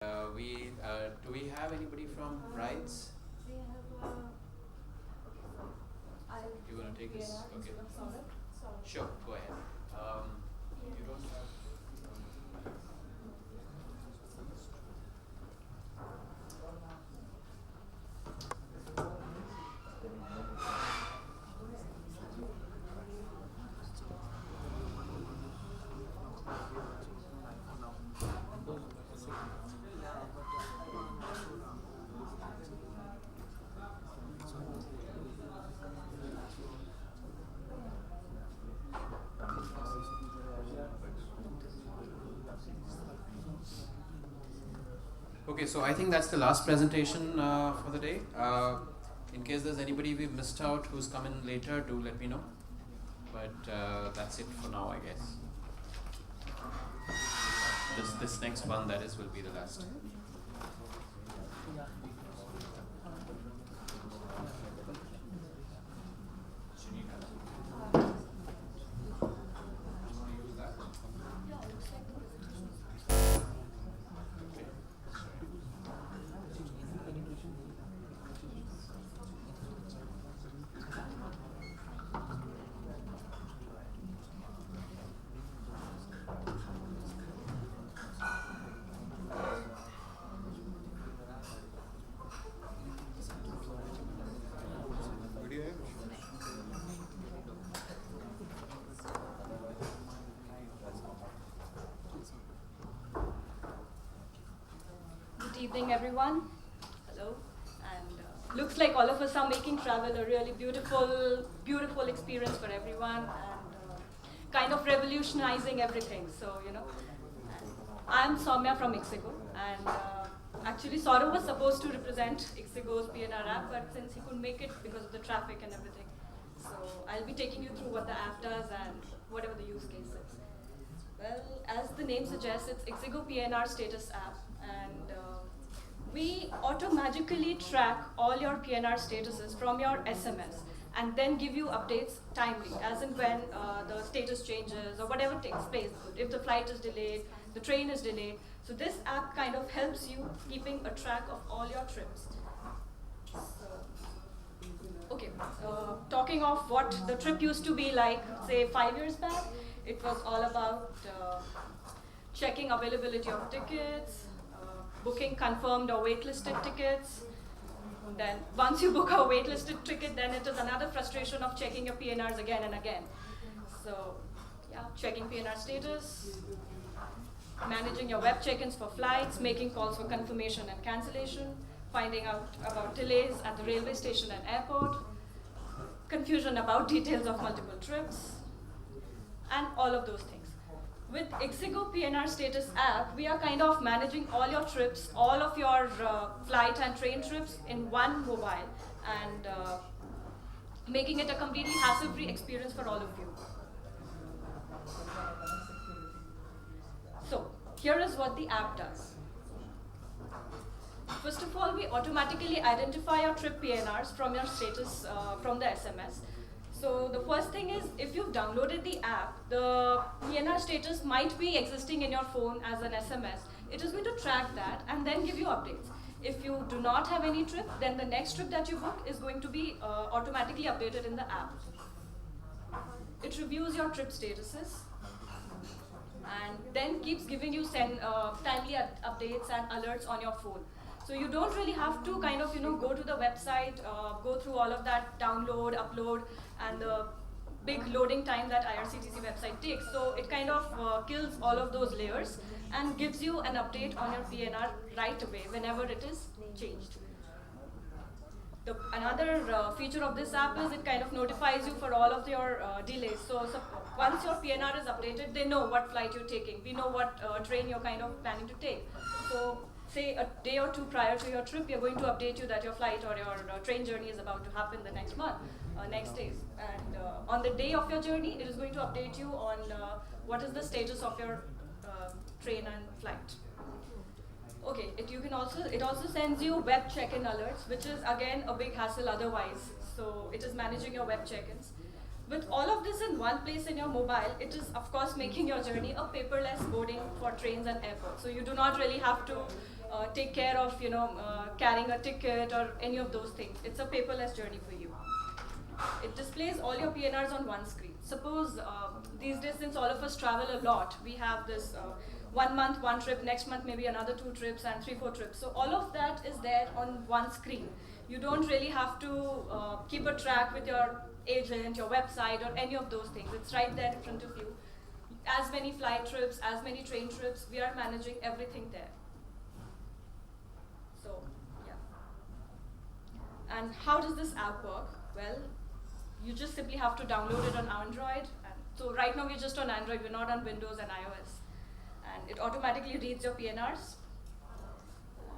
Do we have anybody from Rides? We have. You wanna take this? Okay. Sorry. Sure, go ahead. You don't have. Okay, so I think that's the last presentation for the day. In case there's anybody we've missed out who's come in later, do let me know. But that's it for now, I guess. This next one, that is, will be the last. Good evening, everyone. Hello. And looks like all of us are making travel a really beautiful experience for everyone, and kind of revolutionizing everything. So, I'm Soumya from Ixigo, and actually Saurav was supposed to represent Ixigo's PNR app, but since he couldn't make it because of the traffic and everything, so I'll be taking you through what the app does and whatever the use case is. Well, as the name suggests, it's Ixigo PNR status app, and we automatically track all your PNR statuses from your SMS and then give you updates timely, as in when the status changes or whatever takes place. If the flight is delayed, the train is delayed. So this app kind of helps you keeping a track of all your trips. Okay, talking of what the trip used to be like, say 5 years back, it was all about checking availability of tickets, booking confirmed or waitlisted tickets. Then once you book a waitlisted ticket, then it is another frustration of checking your PNRs again and again. So yeah, checking PNR status, managing your web check-ins for flights, making calls for confirmation and cancellation, finding out about delays at the railway station and airport, confusion about details of multiple trips, and all of those things. With Ixigo PNR Status app, we are kind of managing all your trips, all of your flight and train trips in one mobile, and making it a completely hassle-free experience for all of you. So, here is what the app does. First of all, we automatically identify your trip PNRs from your status from the SMS. So the first thing is, if you've downloaded the app, the PNR status might be existing in your phone as an SMS. It is going to track that and then give you updates. If you do not have any trip, then the next trip that you book is going to be automatically updated in the app. It reviews your trip statuses and then keeps giving you timely updates and alerts on your phone. So you don't really have to kind of go to the website, go through all of that download, upload, and the big loading time that IRCTC website takes. So it kind of kills all of those layers and gives you an update on your PNR right away whenever it is changed. Another feature of this app is it kind of notifies you for all of your delays. So once your PNR is updated, they know what flight you're taking. We know what train you're kind of planning to take. So say a day or two prior to your trip, we are going to update you that your flight or your train journey is about to happen the next month, next days. And on the day of your journey, it is going to update you on what is the status of your train and flight. Okay, it also sends you web check-in alerts, which is again a big hassle otherwise. So it is managing your web check-ins. With all of this in one place in your mobile, it is of course making your journey a paperless boarding for trains and airports. So you do not really have to take care of carrying a ticket or any of those things. It's a paperless journey for you. It displays all your PNRs on one screen. Suppose these days, since all of us travel a lot, we have this 1 month, 1 trip, next month maybe another 2 trips and 3, 4 trips. So all of that is there on one screen. You don't really have to keep a track with your agent, your website, or any of those things. It's right there in front of you. As many flight trips, as many train trips, we are managing everything there. So, yeah. And how does this app work? Well, you just simply have to download it on Android. And so right now we're just on Android, we're not on Windows and iOS. And it automatically reads your PNRs.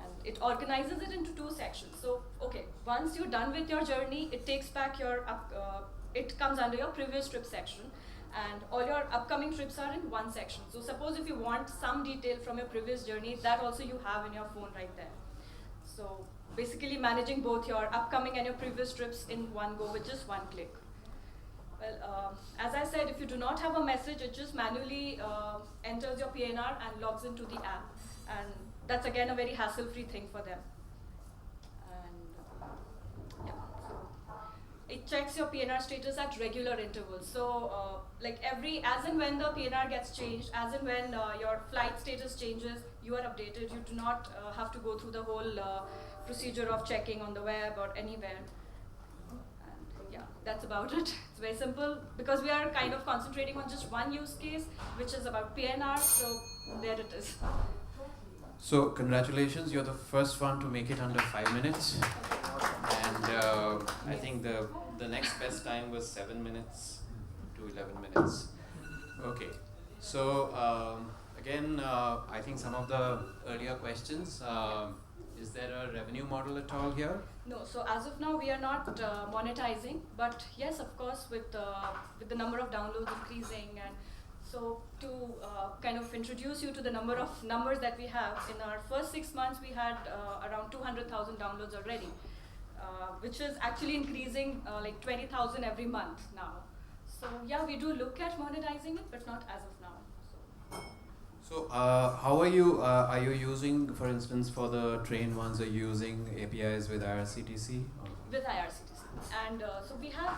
And it organizes it into 2 sections. So, okay, once you're done with your journey, it takes back your, it comes under your previous trip section. And all your upcoming trips are in one section. So suppose if you want some detail from your previous journey, that also you have in your phone right there. So basically managing both your upcoming and your previous trips in one go with just 1 click. Well, as I said, if you do not have a message, it just manually enters your PNR and logs into the app. And that's again a very hassle-free thing for them. And yeah. It checks your PNR status at regular intervals. So like as and when the PNR gets changed, as and when your flight status changes, you are updated. You do not have to go through the whole procedure of checking on the web or anywhere. And yeah, that's about it. It's very simple because we are kind of concentrating on just one use case, which is about PNR. So there it is. So congratulations, you're the first one to make it under 5 minutes. And I think the next best time was 7 minutes to 11 minutes. Okay, so again, I think some of the earlier questions, is there a revenue model at all here? No, so as of now we are not monetizing, but yes, of course, with the number of downloads increasing, and so to kind of introduce you to the numbers that we have, in our first 6 months we had around 200,000 downloads already. Which is actually increasing like 20,000 every month now. So yeah, we do look at monetizing it, but not as of now. So how are you using, for instance, for the train ones, are you using APIs with IRCTC? With IRCTC. And so we have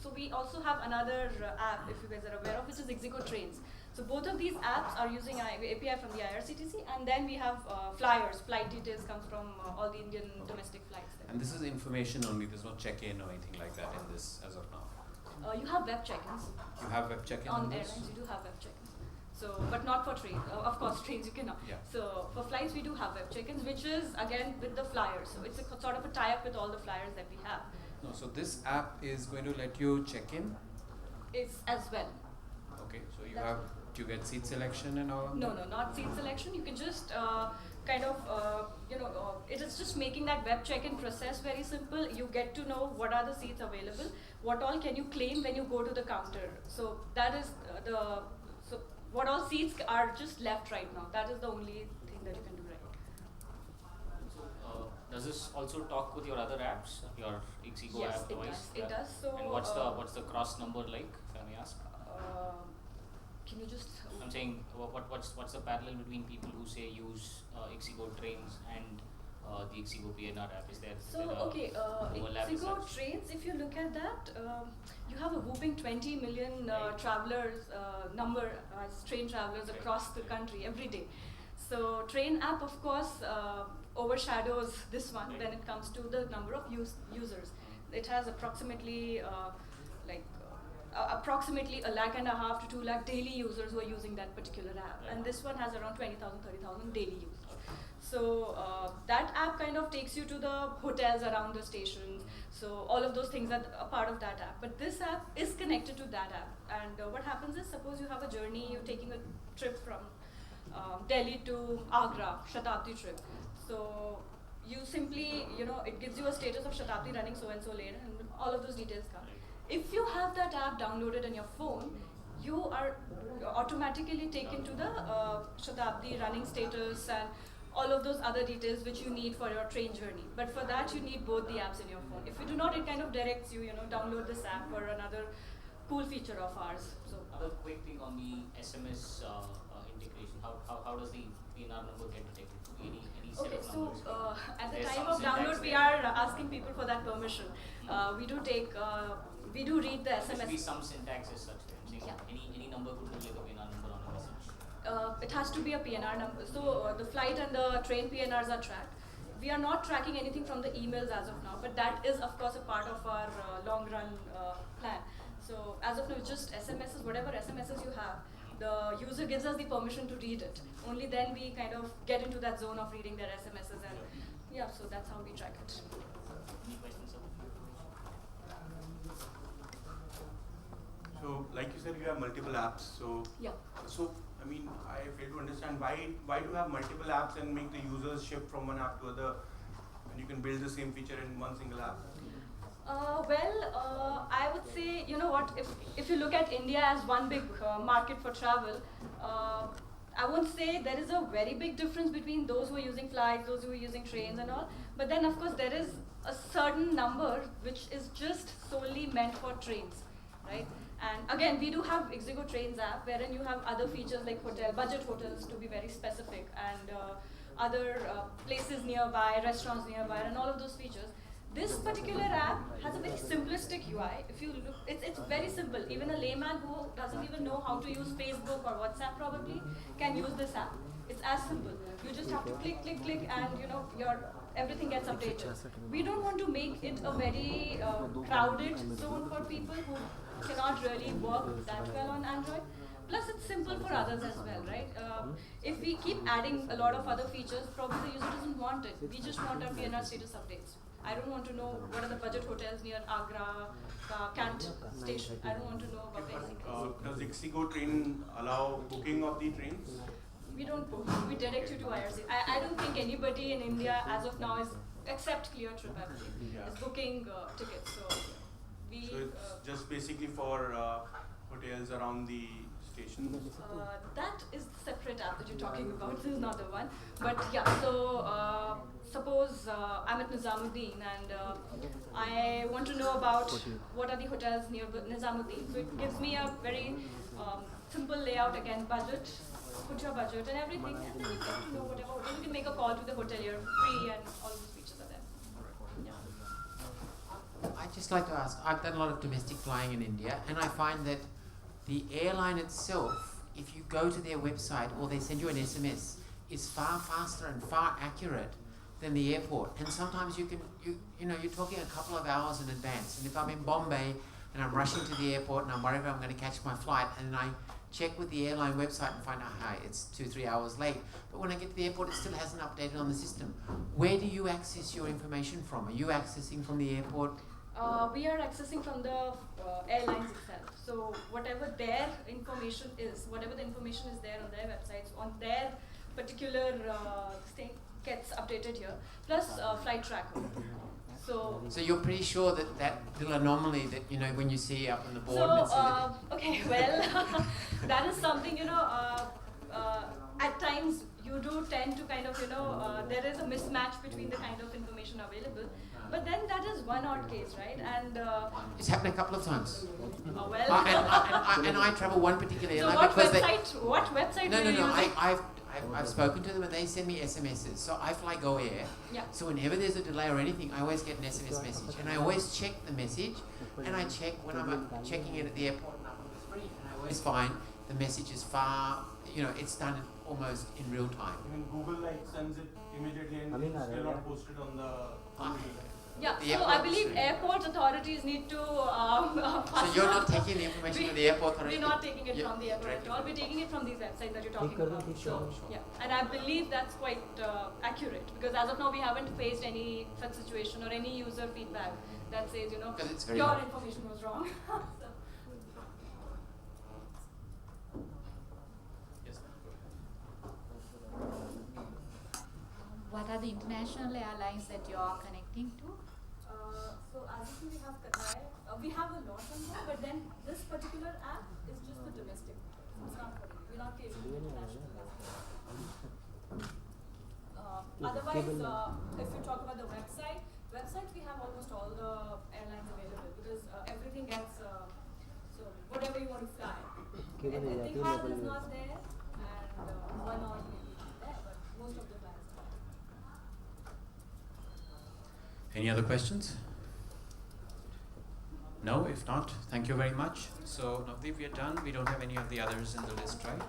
so we also have another app, if you guys are aware of, which is ixigo Trains. So both of these apps are using API from the IRCTC, and then we have flyers. Flight details comes from all the Indian domestic flights there. And this is information only, there's no check-in or anything like that in this as of now? You have web check-ins. You have web check-in on this? airlines, you do have web check-ins. So, but not for trains. Of course, trains you cannot. Yeah. So for flights, we do have web check-ins, which is again with the flyers. So it's a sort of a tie-up with all the flyers that we have. No, so this app is going to let you check in? It's as well. Okay, so do you get seat selection and all of No, that? no, not seat selection. You can just kind of, it is just making that web check-in process very simple. You get to know what are the seats available, what all can you claim when you go to the counter. So that is so what all seats are just left right now. That is the only thing that you can do right now. So does this also talk with your other apps, your ixigo Yes, app it device? does. It does. So And what's the cross number like, if I may ask? can you just? I'm saying what's the parallel between people who say use ixigo Trains and the ixigo PNR app? Is there Okay, ixigo Trains, if you look at that, you have a whooping 20 million travelers number as train travelers across the country every day. So train app, of course, overshadows this one when it comes to the number of users. It has approximately approximately 1.5 lakh to 2 lakh daily users who are using that particular app, and this one has around 20,000, 30,000 daily users. So that app kind of takes you to the hotels around the stations. So all of those things are a part of that app. But this app is connected to that app. And what happens is, suppose you have a journey, you're taking a trip from Delhi to Agra, Shatabdi trip. So you simply, it gives you a status of Shatabdi running so-and-so lane, and all of those details come. If you have that app downloaded on your phone, you are automatically taken to the Shatabdi running status and all of those other details which you need for your train journey. But for that, you need both the apps in your phone. If you do not, it kind of directs you, download this app or another cool feature of ours. So another quick thing on the SMS integration. How does the PNR number get detected? any set Okay, of so numbers? at the There's time some of syntax download, we there. are asking people for that permission. We do take, we do read the There should be SMS. some syntax as such. I'm saying Yeah. any number could look like a PNR number on a message. It has to be a PNR number. So the flight and the train PNRs are tracked. We are not tracking anything from the emails as of now, but that is of course a part of our long run plan. So as of now, it's just SMSs, whatever SMSs you have, the user gives us the permission to read it. Only then we kind of get into that zone of reading their SMSs, and yeah, so that's how we track it. Any questions? So, like you said, you have multiple apps. Yeah. So I mean, I fail to understand why do you have multiple apps and make the users shift from one app to other, and you can build the same feature in one single app. I would say, you know what, if you look at India as one big market for travel, I won't say there is a very big difference between those who are using flights, those who are using trains and all. But then, of course, there is a certain number which is just solely meant for trains, right? And again, we do have Ixigo Trains app, wherein you have other features like budget hotels to be very specific, and other places nearby, restaurants nearby, and all of those features. This particular app has a very simplistic UI. If you look, it's very simple. Even a layman who doesn't even know how to use Facebook or WhatsApp probably can use this app. It's as simple. You just have to click, click, click, and you know everything gets updated. We don't want to make it a very crowded zone for people who cannot really work that well on Android. Plus, it's simple for others as well, right? If we keep adding a lot of other features, probably the user doesn't want it. We just want our PNR status updates. I don't want to know what are the budget hotels near Agra, Kant station. I don't want to know about anything. Does Ixigo Train allow booking of the trains? We don't book. We direct you to IRC. I don't think anybody in India as of now is, except ClearTrip, I believe, Yeah. is booking tickets. So we. So it's just basically for hotels around the station. That is the separate app that you're talking about. This is not the one. But yeah, so suppose I'm at Nizamuddin and I want to know about what are the hotels near Nizamuddin. So it gives me a very simple layout, again, budget, put your budget and everything, and then you get to know whatever hotel. You can make a call to the hotelier free, and all these features are there. Yeah. I'd just like to ask, I've done a lot of domestic flying in India, and I find that the airline itself, if you go to their website or they send you an SMS, is far faster and far accurate than the airport. And sometimes you're talking a couple of hours in advance. And if I'm in Bombay and I'm rushing to the airport and I'm worried if I'm going to catch my flight, and I check with the airline website and find out, hi, it's 2-3 hours late. But when I get to the airport, it still hasn't updated on the system. Where do you access your information from? Are you accessing from the airport? We are accessing from the airlines itself. So whatever their information is, whatever the information is there on their websites, on their particular thing gets updated here. Plus flight tracker. So you're pretty sure that little anomaly that when you see up on the board. okay, well, that is something at times you do tend to kind of there is a mismatch between the kind of information available. But then that is one odd case, right? And It's happened a couple of times. well. And I travel one particular So airline what because website? What website? No, were you using? I've spoken to them and they send me SMSs. So I fly Go Air. Yeah. So whenever there's a delay or anything, I always get an SMS message, and I always check the message, and I check when I'm checking in at the airport and I'm on the screen, and I always find the message is far. It's done almost in real time. Even Google sends it immediately and it's still not posted on the. Yeah, The so I airport, believe sorry. airport authorities need to. So you're not taking the information from the airport authority? We're not taking it from the airport at directly all. from We're the taking it from these websites that you're talking about. Sure. Yeah, and I believe that's quite accurate, because as of now we haven't faced any such situation or any user feedback that says Because it's very your hard. information was wrong. So, Yes, What are the international airlines that you are connecting to? so as of now we have Qatar. We have a lot on there, but then this particular app is just the domestic. It's not for you. We're not catering to international customers. Otherwise, if you talk about the websites we have almost all the airlines available, because everything gets so whatever you want to fly. Etihad is not there, and one or maybe there, but most of the flights are. Any other questions? No, if not, thank you very much. So Navdeep, we are done. We don't have any of the others in the list, right?